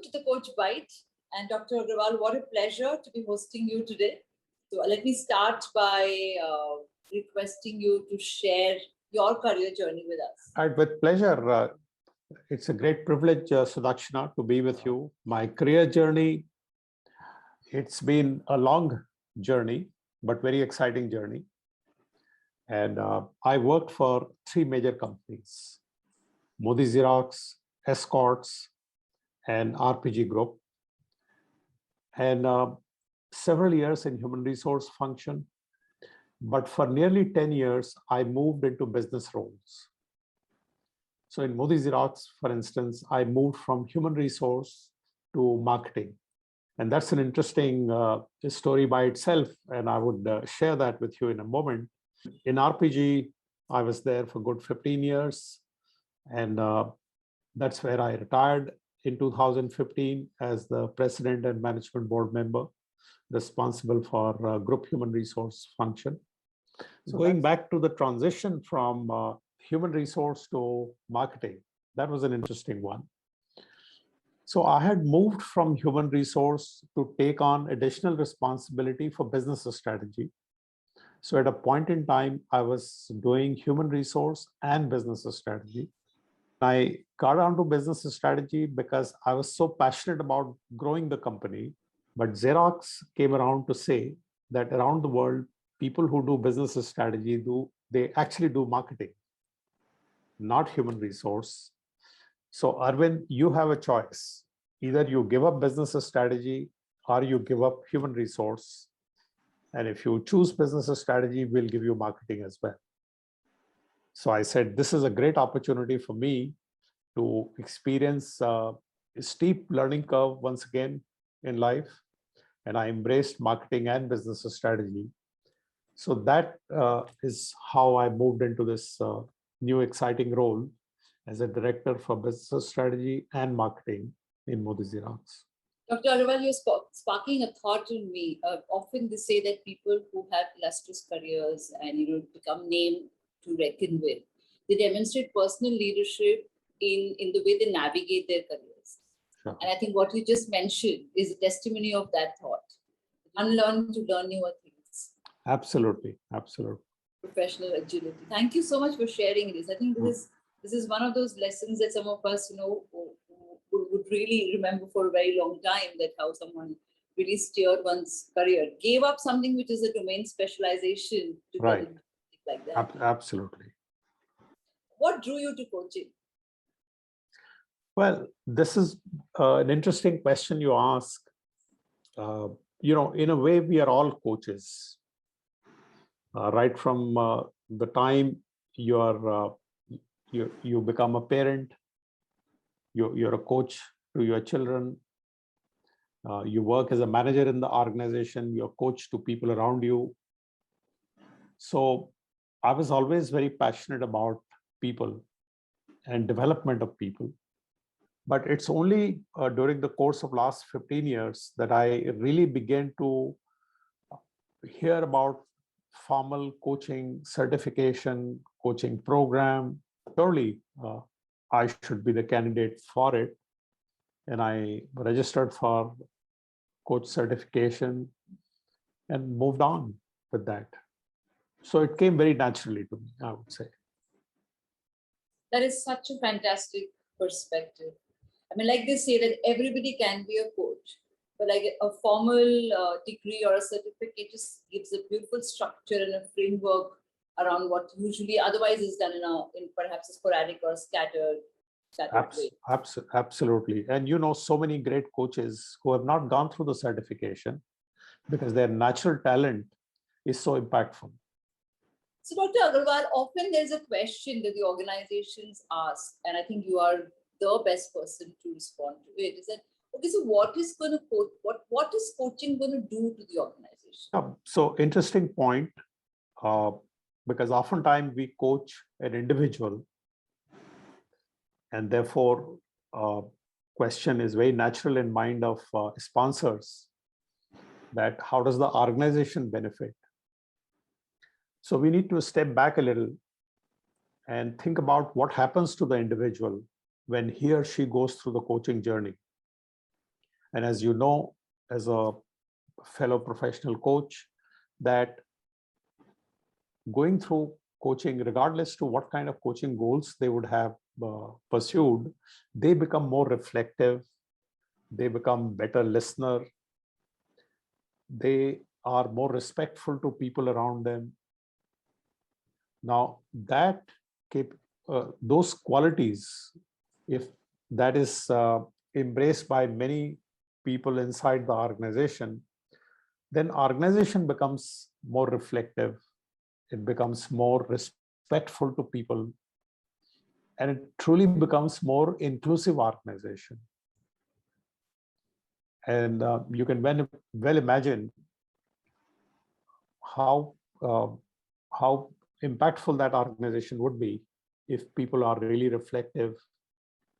to the Coach Bite. And Dr. Agrawal, what a pleasure to be hosting you today. So let me start by requesting you to share your career journey with us. All right, with pleasure. It's a great privilege, Sudakshina, to be with you. My career journey, it's been a long journey, but very exciting journey. And I worked for three major companies: Modi Xerox, Escorts, and RPG Group. And several years in human resource function. But for nearly 10 years, I moved into business roles. So in Modi Xerox, for instance, I moved from human resource to marketing. And that's an interesting story by itself. And I would share that with you in a moment. In RPG, I was there for good 15 years. And that's where I retired in 2015 as the president and management board member, responsible for group human resource function. So going back to the transition from human resource to marketing, that was an interesting one. So I had moved from human resource to take on additional responsibility for business strategy. So at a point in time, I was doing human resource and business strategy. I got onto business strategy because I was so passionate about growing the company. But Xerox came around to say that around the world, people who do business strategy they actually do marketing, not human resource. So Arvind, you have a choice. Either you give up business strategy or you give up human resource. And if you choose business strategy, we'll give you marketing as well. So I said, this is a great opportunity for me to experience a steep learning curve once again in life. And I embraced marketing and business strategy. So that is how I moved into this new exciting role as a director for business strategy and marketing in Modi Xerox. Dr. Agrawal, you're sparking a thought in me. Often they say that people who have illustrious careers and become named to reckon with, they demonstrate personal leadership in the way they navigate their careers. Sure. And I think what you just mentioned is a testimony of that thought. Unlearn to learn newer things. Absolutely, absolutely. Professional agility. Thank you so much for sharing this. I think this is one of those lessons that some of us, would really remember for a very long time, that how someone really steered one's career, gave up something which is a domain specialization to right. Like that. Absolutely. What drew you to coaching? Well, this is an interesting question you ask. In a way, we are all coaches. Right from the time you become a parent, you're a coach to your children. You work as a manager in the organization, you're a coach to people around you. So I was always very passionate about people and development of people. But it's only during the course of last 15 years that I really began to hear about formal coaching certification, coaching program. Surely I should be the candidate for it. And I registered for coach certification and moved on with that. So it came very naturally to me, I would say. That is such a fantastic perspective. I mean, like they say that everybody can be a coach, but like a formal degree or a certificate just gives a beautiful structure and a framework around what usually otherwise is done in perhaps a sporadic or scattered way. Absolutely. And so many great coaches who have not gone through the certification because their natural talent is so impactful. So Dr. Agrawal, often there's a question that the organizations ask, and I think you are the best person to respond to it, is that, okay, so what is coaching going to do to the organization? So interesting point, because oftentimes we coach an individual, and therefore question is very natural in mind of sponsors, that how does the organization benefit? So we need to step back a little and think about what happens to the individual when he or she goes through the coaching journey. And as you know, as a fellow professional coach, that going through coaching, regardless to what kind of coaching goals they would have pursued, they become more reflective, they become better listener, they are more respectful to people around them. Now, those qualities, if that is embraced by many people inside the organization, then organization becomes more reflective, it becomes more respectful to people, and it truly becomes more inclusive organization. And you can well imagine how impactful that organization would be if people are really reflective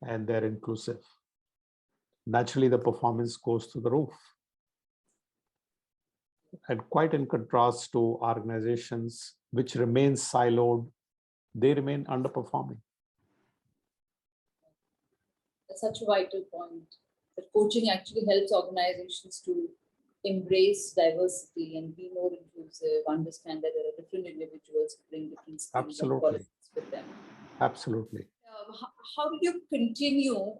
and they're inclusive. Naturally, the performance goes through the roof. And quite in contrast to organizations which remain siloed, they remain underperforming. That's such a vital point. That coaching actually helps organizations to embrace diversity and be more inclusive, understand that there are different individuals who bring different skills and qualities with them. Absolutely. How did you continue,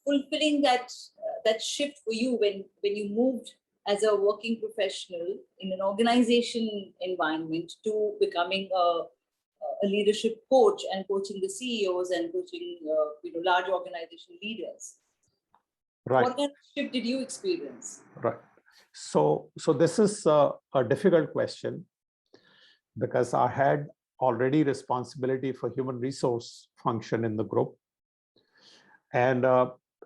fulfilling that shift for you when you moved as a working professional in an organization environment to becoming a leadership coach and coaching the CEOs and coaching large organization leaders? Right. What kind of shift did you experience? Right. So this is a difficult question, because I had already responsibility for human resource function in the group. And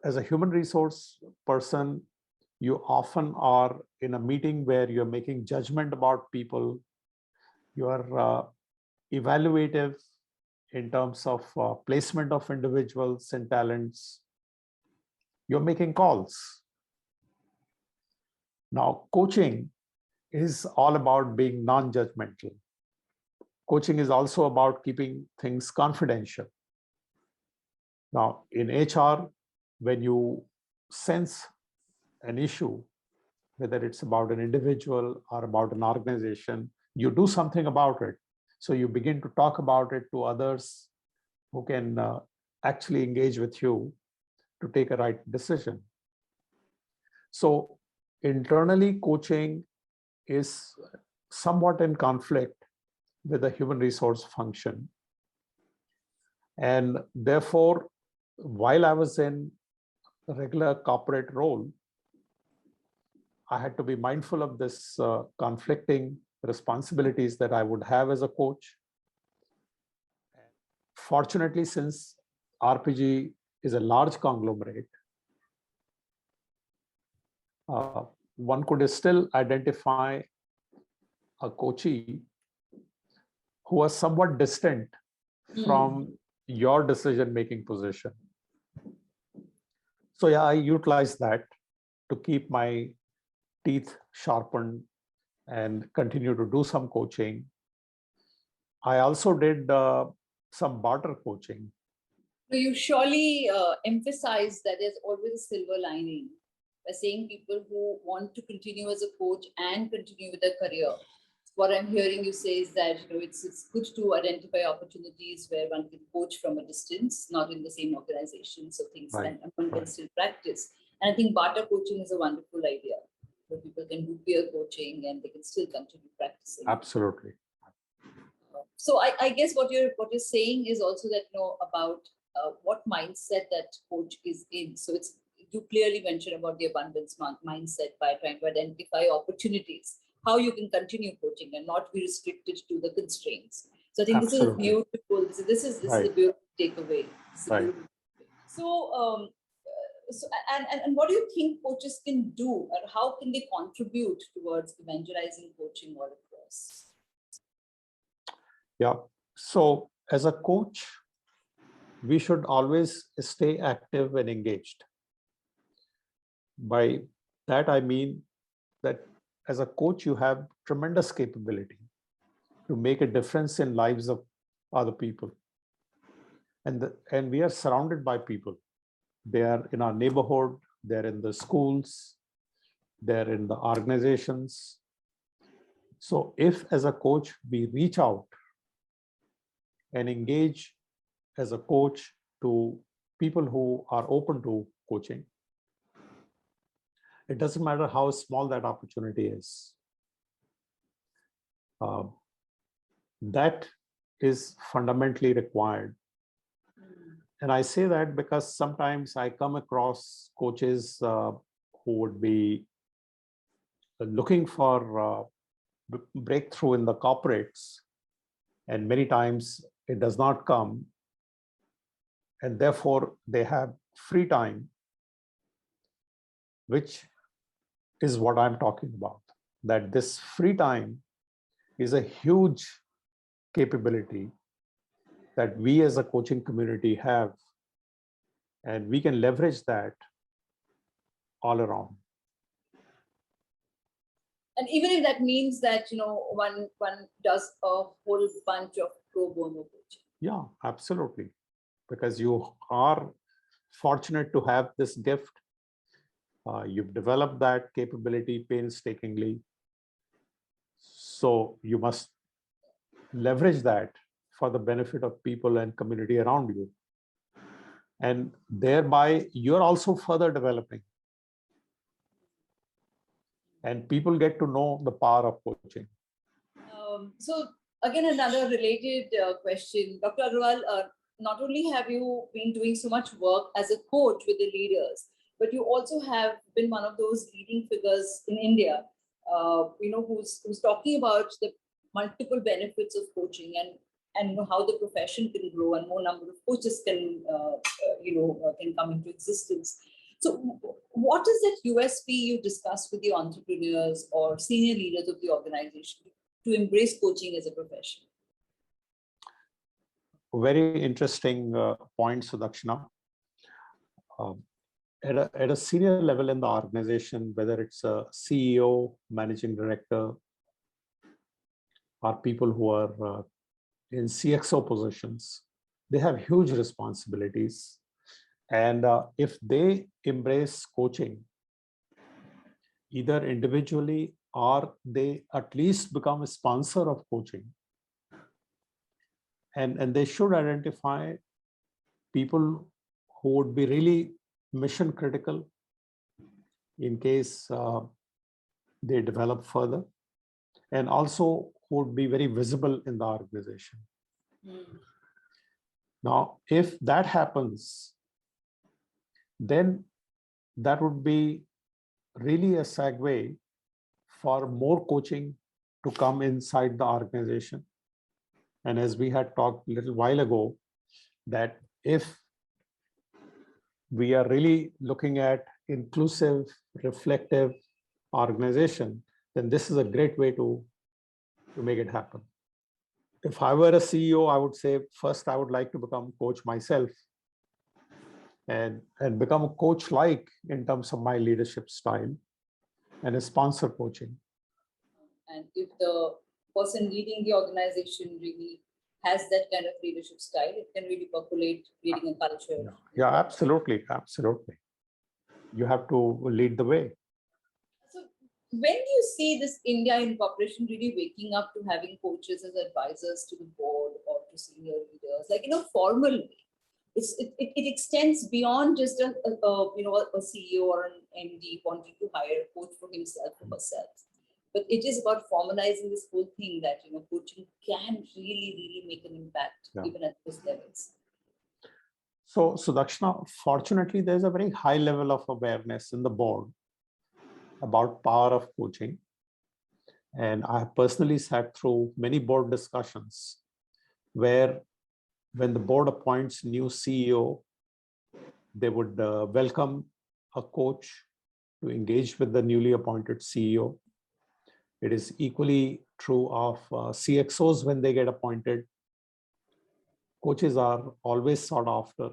as a human resource person, you often are in a meeting where you're making judgment about people. You are evaluative in terms of placement of individuals and talents. You're making calls. Now, coaching is all about being non-judgmental. Coaching is also about keeping things confidential. Now, in HR, when you sense an issue, whether it's about an individual or about an organization, you do something about it. So you begin to talk about it to others who can actually engage with you to take a right decision. So internally, coaching is somewhat in conflict with the human resource function. And therefore, while I was in a regular corporate role, I had to be mindful of this conflicting responsibilities that I would have as a coach. Fortunately, since RPG is a large conglomerate, one could still identify a coachee who was somewhat distant from your decision-making position. So yeah, I utilized that to keep my teeth sharpened and continue to do some coaching. I also did some barter coaching. So you surely emphasize that there's always a silver lining by saying people who want to continue as a coach and continue with their career. What I'm hearing you say is that it's good to identify opportunities where one can coach from a distance, not in the same organization, so things one can still practice. And I think barter coaching is a wonderful idea, where people can do peer coaching and they can still continue practicing. Absolutely. So I guess what you're saying is also that about what mindset that coach is in. So you clearly mentioned about the abundance mindset by trying to identify opportunities, how you can continue coaching and not be restricted to the constraints. So I think this is beautiful. This is a beautiful takeaway. Right. So and what do you think coaches can do, or how can they contribute towards evangelizing coaching all across? Yeah. So as a coach, we should always stay active and engaged. By that, I mean that as a coach, you have tremendous capability to make a difference in lives of other people. And we are surrounded by people. They are in our neighborhood, they're in the schools, they're in the organizations. So if as a coach, we reach out and engage as a coach to people who are open to coaching, it doesn't matter how small that opportunity is. That is fundamentally required. And I say that because sometimes I come across coaches who would be looking for breakthrough in the corporates, and many times it does not come, and therefore they have free time, which is what I'm talking about, that this free time is a huge capability that we as a coaching community have, and we can leverage that all around. And even if that means that, one does a whole bunch of pro bono coaching. Yeah, absolutely. Because you are fortunate to have this gift. You've developed that capability painstakingly. So you must leverage that for the benefit of people and community around you. And thereby, you're also further developing. And people get to know the power of coaching. So again, another related question. Dr. Agrawal, not only have you been doing so much work as a coach with the leaders, but you also have been one of those leading figures in India, who's talking about the multiple benefits of coaching and how the profession can grow and more number of coaches can come into existence. So what is that USP you discuss with the entrepreneurs or senior leaders of the organization to embrace coaching as a profession? Very interesting point, Sudakshina. At a senior level in the organization, whether it's a CEO, managing director, or people who are in CXO positions, they have huge responsibilities. And if they embrace coaching, either individually or they at least become a sponsor of coaching, and they should identify people who would be really mission critical in case they develop further, and also who would be very visible in the organization. Now, if that happens, then that would be really a segue for more coaching to come inside the organization. And as we had talked a little while ago, that if we are really looking at inclusive, reflective organization, then this is a great way to make it happen. If I were a CEO, I would say, first, I would like to become a coach myself and become a coach-like in terms of my leadership style and a sponsor coaching. And if the person leading the organization really has that kind of leadership style, it can really percolate, creating a culture. Yeah, absolutely. Absolutely. You have to lead the way. So when do you see this India incorporation really waking up to having coaches as advisors to the board or to senior leaders, like in a formal way? It extends beyond just a CEO or an MD wanting to hire a coach for himself or herself. But it is about formalizing this whole thing that coaching can really make an impact even at those levels. So Sudakshina, fortunately, there's a very high level of awareness in the board about power of coaching. And I have personally sat through many board discussions where when the board appoints new CEO, they would welcome a coach to engage with the newly appointed CEO. It is equally true of CXOs when they get appointed. Coaches are always sought after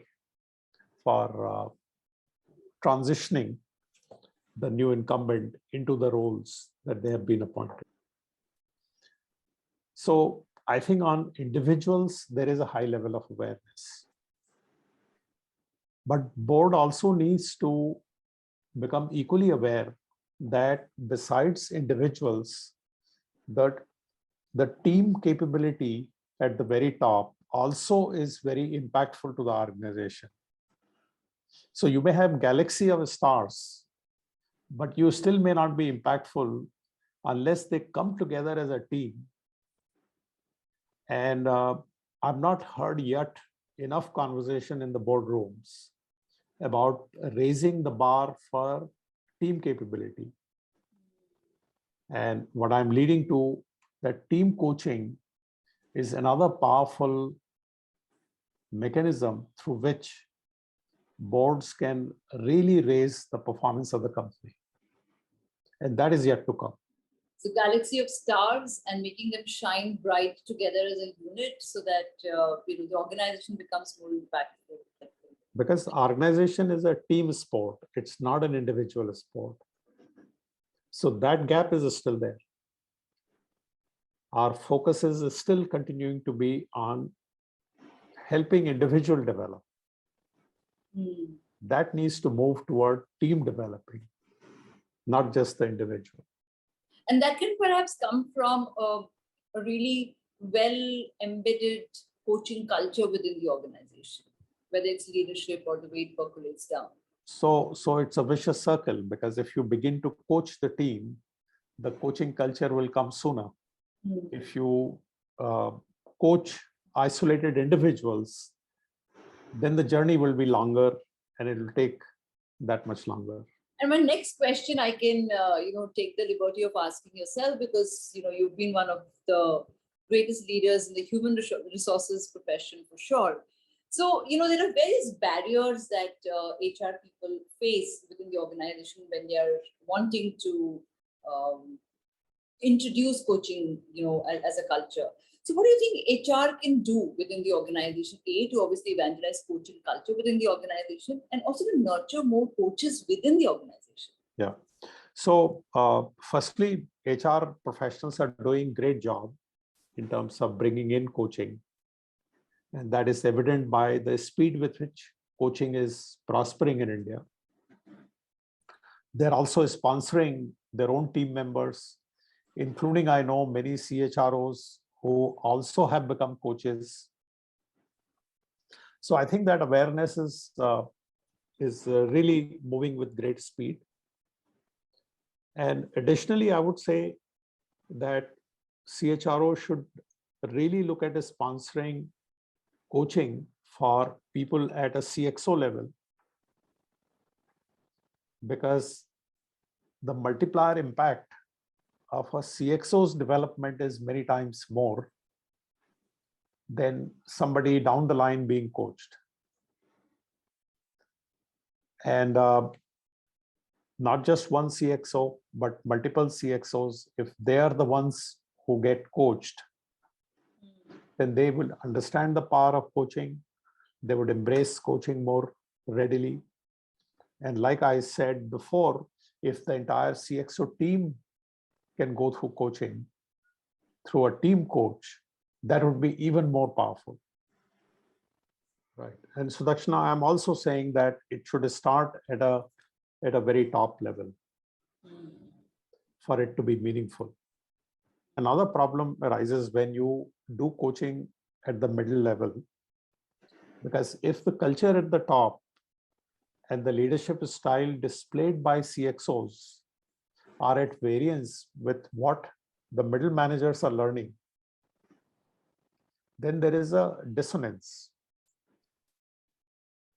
for transitioning the new incumbent into the roles that they have been appointed. So I think on individuals, there is a high level of awareness. But board also needs to become equally aware that besides individuals, that the team capability at the very top also is very impactful to the organization. So you may have galaxy of stars, but you still may not be impactful unless they come together as a team. And I've not heard yet enough conversation in the boardrooms about raising the bar for team capability. And what I'm leading to, that team coaching is another powerful mechanism through which boards can really raise the performance of the company. And that is yet to come. So galaxy of stars and making them shine bright together as a unit so that the organization becomes more impactful. Because organization is a team sport. It's not an individual sport. So that gap is still there. Our focus is still continuing to be on helping individual develop. That needs to move toward team developing, not just the individual. And that can perhaps come from a really well embedded coaching culture within the organization, whether it's leadership or the way it percolates down. So it's a vicious circle, because if you begin to coach the team, the coaching culture will come sooner. If you coach isolated individuals, then the journey will be longer and it will take that much longer. And my next question, I can take the liberty of asking yourself, because you've been one of the greatest leaders in the human resources profession for sure. So there are various barriers that HR people face within the organization when they are wanting to introduce coaching, as a culture. So what do you think HR can do within the organization, to obviously evangelize coaching culture within the organization, and also to nurture more coaches within the organization? Yeah. So firstly, HR professionals are doing a great job in terms of bringing in coaching. And that is evident by the speed with which coaching is prospering in India. They're also sponsoring their own team members, including, I know, many CHROs who also have become coaches. So I think that awareness is really moving with great speed. And additionally, I would say that CHRO should really look at sponsoring coaching for people at a CXO level, because the multiplier impact of a CXO's development is many times more than somebody down the line being coached. And not just one CXO, but multiple CXOs, if they are the ones who get coached, then they will understand the power of coaching. They would embrace coaching more readily. And like I said before, if the entire CXO team can go through coaching through a team coach, that would be even more powerful. Right. And Sudakshina, I'm also saying that it should start at a very top level for it to be meaningful. Another problem arises when you do coaching at the middle level, because if the culture at the top and the leadership style displayed by CXOs are at variance with what the middle managers are learning, then there is a dissonance.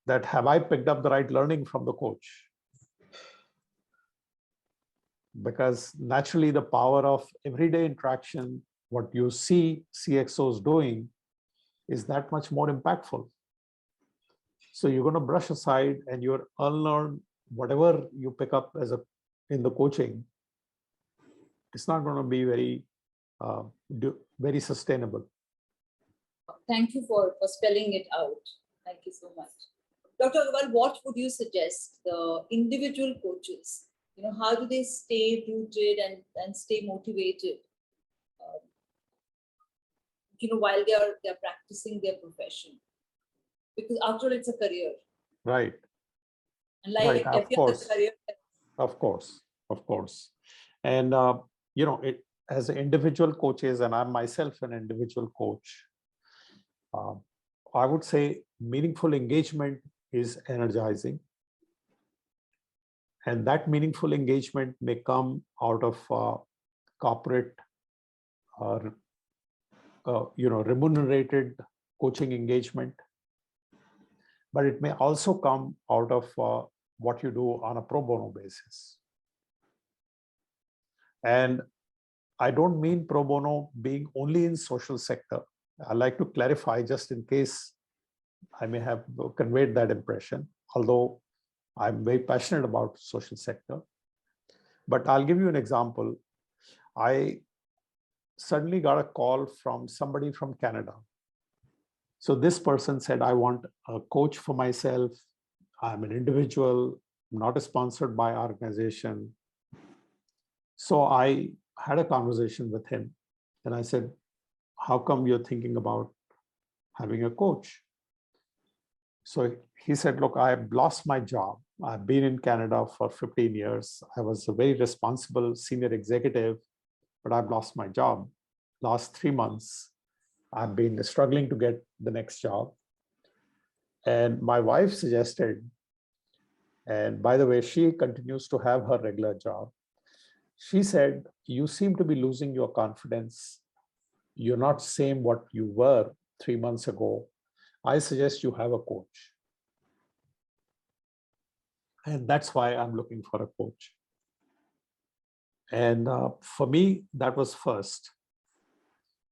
That have I picked up the right learning from the coach? Because naturally the power of everyday interaction, what you see CXOs doing, is that much more impactful. So you're going to brush aside and you're unlearn whatever you pick up in the coaching. It's not going to be very sustainable. Thank you for spelling it out. Thank you so much. Dr. Agrawal, what would you suggest the individual coaches, how do they stay rooted and stay motivated, while they're practicing their profession? Because after all, it's a career. Right. And like Right. Of every other course. career. Of course. Of course. And, it as individual coaches, and I'm myself an individual coach, uh, I would say meaningful engagement is energizing. And that meaningful engagement may come out of corporate or remunerated coaching engagement, but it may also come out of what you do on a pro bono basis. And I don't mean pro bono being only in social sector. I like to clarify just in case I may have conveyed that impression, although I'm very passionate about social sector. But I'll give you an example. I suddenly got a call from somebody from Canada. So this person said, I want a coach for myself. I'm an individual, not sponsored by organization. So I had a conversation with him and I said, how come you're thinking about having a coach? So he said, look, I've lost my job. I've been in Canada for 15 years. I was a very responsible senior executive, but I've lost my job. Last 3 months, I've been struggling to get the next job. And my wife suggested, and by the way, she continues to have her regular job. She said, you seem to be losing your confidence. You're not same what you were 3 months ago. I suggest you have a coach. And that's why I'm looking for a coach. And for me, that was first,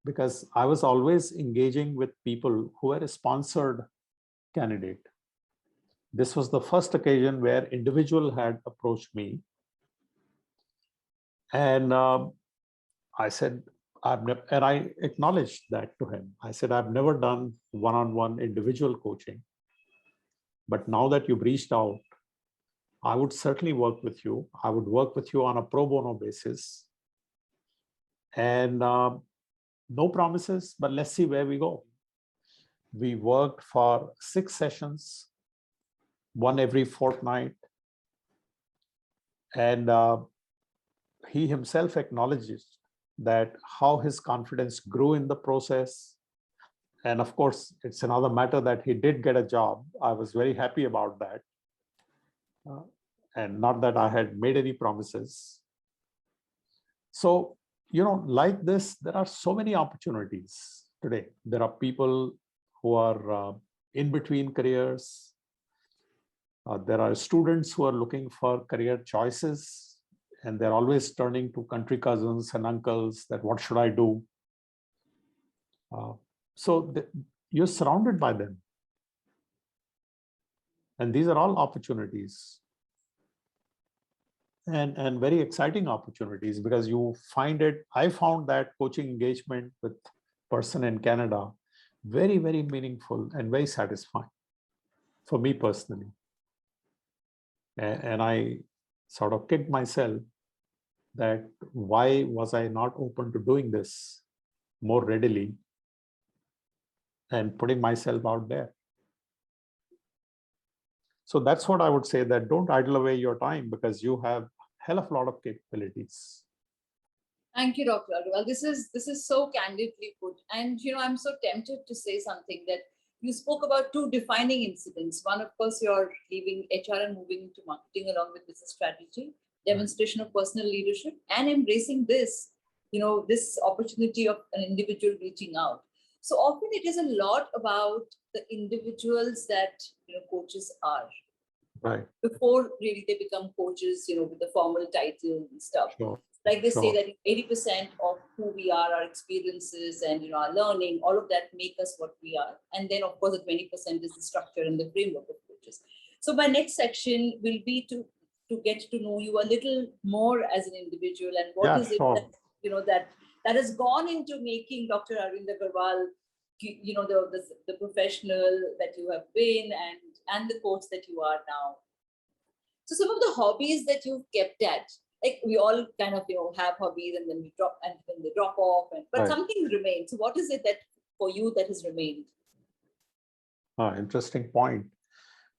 because I was always engaging with people who were a sponsored candidate. This was the first occasion where individual had approached me. And I said, and I acknowledged that to him. I said, I've never done one-on-one individual coaching, but now that you've reached out, I would certainly work with you. I would work with you on a pro bono basis. And no promises, but let's see where we go. We worked for 6 sessions, one every fortnight. And he himself acknowledges that how his confidence grew in the process. And of course, it's another matter that he did get a job. I was very happy about that. And not that I had made any promises. So, like this, there are so many opportunities today. There are people who are in between careers. There are students who are looking for career choices, and they're always turning to country cousins and uncles that what should I do? So you're surrounded by them. And these are all opportunities. And very exciting opportunities, because you find it, I found that coaching engagement with person in Canada very, very meaningful and very satisfying for me personally. And I sort of kicked myself that why was I not open to doing this more readily and putting myself out there. So that's what I would say, that don't idle away your time, because you have hell of a lot of capabilities. Thank you, Dr. Agrawal. This is so candidly put. And I'm so tempted to say something that you spoke about 2 defining incidents. One, of course, you're leaving HR and moving into marketing along with business strategy, demonstration of personal leadership, and embracing this, this opportunity of an individual reaching out. So often it is a lot about the individuals that coaches are. Right. Before really they become coaches, with the formal title and stuff. Sure. Like they say Sure. that 80% of who we are, our experiences and our learning, all of that make us what we are. And then of course the 20% is the structure and the framework of coaches. So my next section will be to get to know you a little more as an individual, and what is it that that has gone into making Dr. Arvind Agrawal, the professional that you have been and the coach that you are now. So some of the hobbies that you've kept at, like we all kind of have hobbies and then we drop, and then they drop off, but Right. something remains. So what is it that for you that has remained? Interesting point.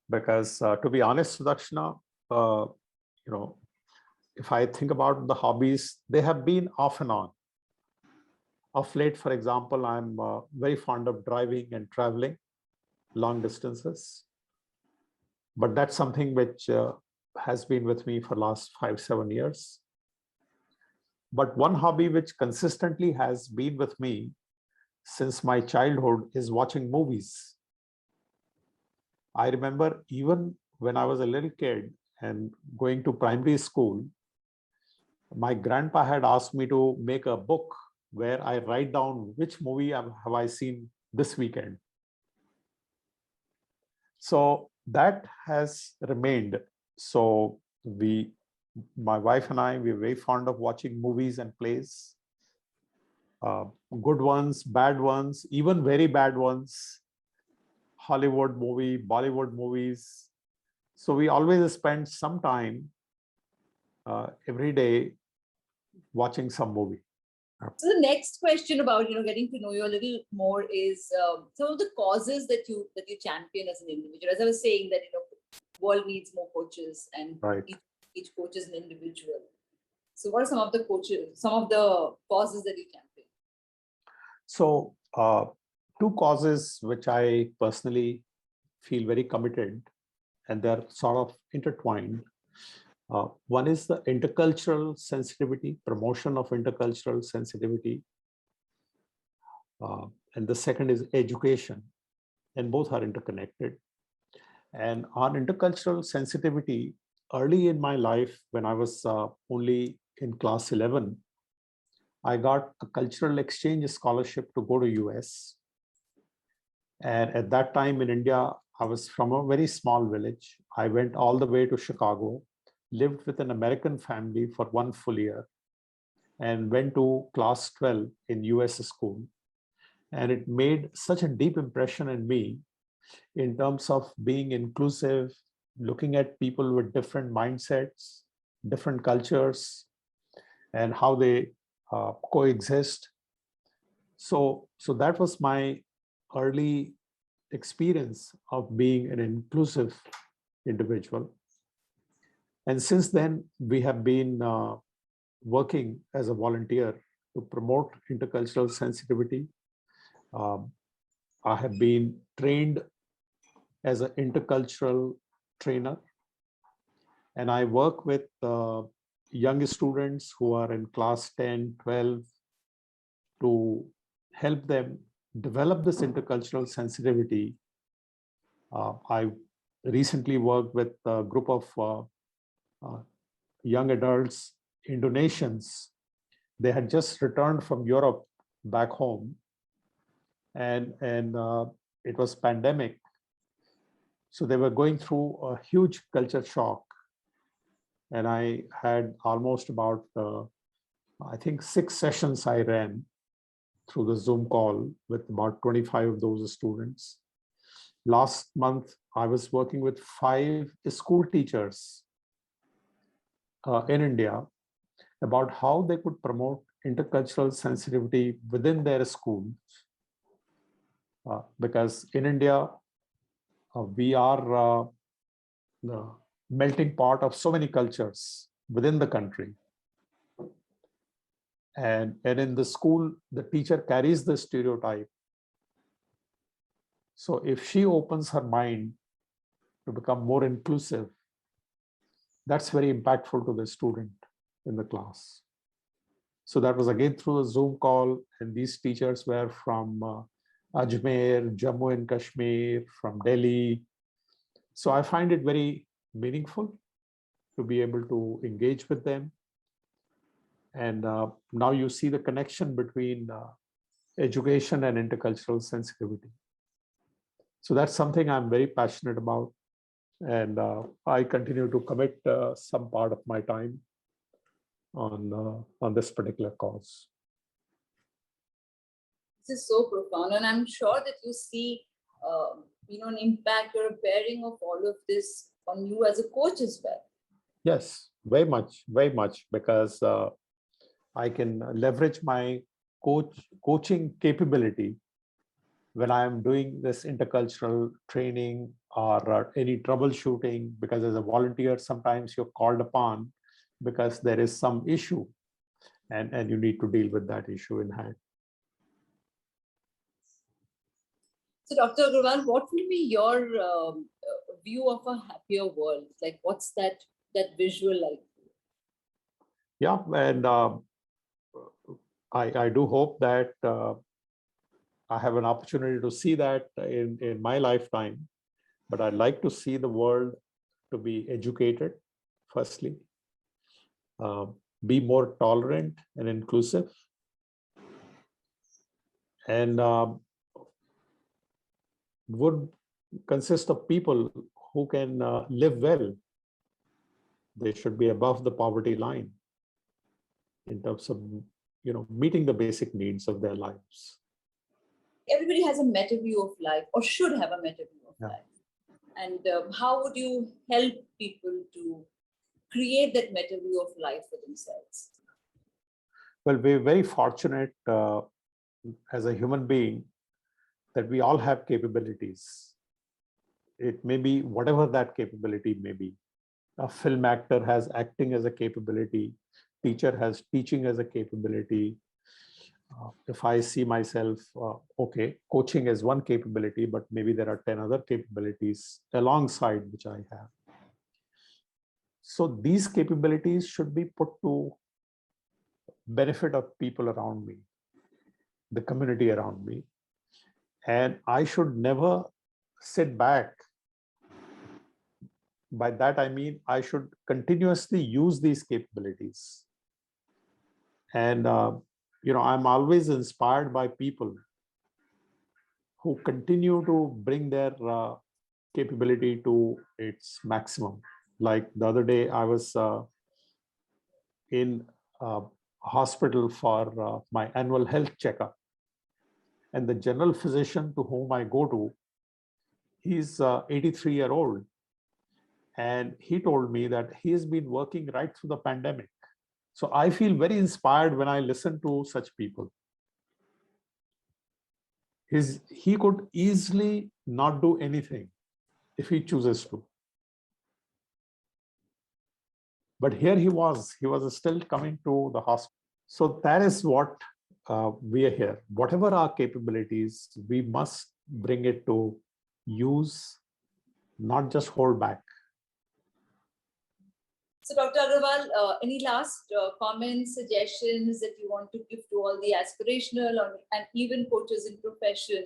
because to be honest, Sudakshina, you know, if I think about the hobbies, they have been off and on. Of late, for example, I'm very fond of driving and traveling long distances. But that's something which has been with me for last 5-7 years. But one hobby which consistently has been with me since my childhood is watching movies. I remember even when I was a little kid and going to primary school, my grandpa had asked me to make a book where I write down which movie have I seen this weekend. So that has remained. So my wife and I, we're very fond of watching movies and plays. Good ones, bad ones, even very bad ones, Hollywood movie, Bollywood movies. So we always spend some time every day watching some movie. So the next question about getting to know you a little more is some of the causes that you champion as an individual. As I was saying that world needs more coaches, and right. each coach is an individual. So what are some of the causes that you champion? So two causes which I personally feel very committed, and they're sort of intertwined. One is the intercultural sensitivity, promotion of intercultural sensitivity. And the second is education, and both are interconnected. And on intercultural sensitivity, early in my life, when I was only in class 11, I got a cultural exchange scholarship to go to US. And at that time in India, I was from a very small village. I went all the way to Chicago, lived with an American family for 1 full year, and went to class 12 in US school. And it made such a deep impression in me in terms of being inclusive, looking at people with different mindsets, different cultures, and how they coexist. So that was my early experience of being an inclusive individual. And since then, we have been working as a volunteer to promote intercultural sensitivity. I have been trained as an intercultural trainer, and I work with young students who are in class 10, 12 to help them develop this intercultural sensitivity. I recently worked with a group of young adults, Indonesians. They had just returned from Europe back home, and it was pandemic. So they were going through a huge culture shock. And I had almost about, I think 6 sessions I ran through the Zoom call with about 25 of those students. Last month, I was working with 5 school teachers in India about how they could promote intercultural sensitivity within their schools. Because in India, we are the melting pot of so many cultures within the country. And in the school, the teacher carries the stereotype. So if she opens her mind to become more inclusive, that's very impactful to the student in the class. So that was again through a Zoom call, and these teachers were from Ajmer, Jammu and Kashmir, from Delhi. So I find it very meaningful to be able to engage with them. And now you see the connection between education and intercultural sensitivity. So that's something I'm very passionate about. And I continue to commit some part of my time on this particular cause. This is so profound, and I'm sure that you see an impact or a bearing of all of this on you as a coach as well. Yes, very much, because I can leverage my coaching capability when I am doing this intercultural training or any troubleshooting, because as a volunteer, sometimes you're called upon because there is some issue and you need to deal with that issue in hand. So, Dr. Agrawal, what will be your view of a happier world? Like, what's that visual like? Yeah, and I do hope that I have an opportunity to see that in my lifetime, but I'd like to see the world to be educated, firstly, be more tolerant and inclusive, and would consist of people who can live well. They should be above the poverty line in terms of, meeting the basic needs of their lives. Everybody has a meta view of life, or should have a meta view of life. And how would you help people to create that meta view of life for themselves? Well, we're very fortunate as a human being that we all have capabilities. It may be whatever that capability may be. A film actor has acting as a capability. Teacher has teaching as a capability. If I see myself, okay, coaching is one capability, but maybe there are 10 other capabilities alongside which I have. So these capabilities should be put to benefit of people around me, the community around me. And I should never sit back. By that, I mean, I should continuously use these capabilities. And, I'm always inspired by people who continue to bring their capability to its maximum. Like the other day, I was in a hospital for my annual health checkup. And the general physician to whom I go to, he's 83-year-old. And he told me that he has been working right through the pandemic. So I feel very inspired when I listen to such people. He could easily not do anything if he chooses to. But here he was still coming to the hospital. So that is what we are here. Whatever our capabilities, we must bring it to use, not just hold back. So, Dr. Agrawal, any last comments, suggestions that you want to give to all the aspirational and even coaches in profession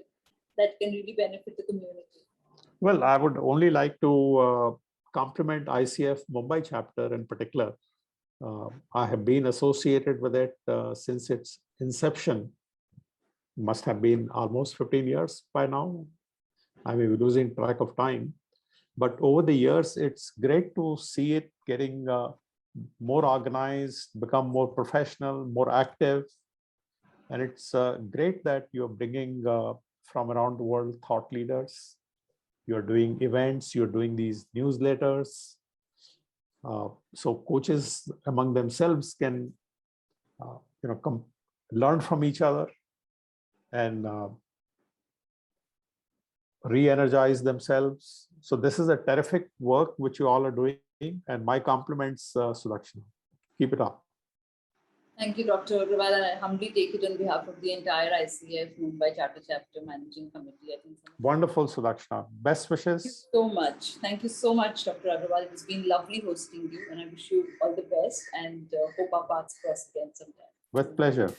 that can really benefit the community? Well, I would only like to compliment ICF Mumbai chapter in particular. I have been associated with it since its inception. Must have been almost 15 years by now. I may be losing track of time. But over the years, it's great to see it getting more organized, become more professional, more active. And it's great that you're bringing from around the world thought leaders. You're doing events, you're doing these newsletters. So coaches among themselves can, learn from each other and re-energize themselves. So this is a terrific work which you all are doing, and my compliments, Sudakshina. Keep it up. Thank you, Dr. Agrawal, and I humbly take it on behalf of the entire ICF Mumbai Chapter Managing Committee. I think wonderful, Sudakshina. Best wishes. Thank you so much. Thank you so much, Dr. Agrawal. It's been lovely hosting you, and I wish you all the best and hope our paths cross again sometime. With pleasure.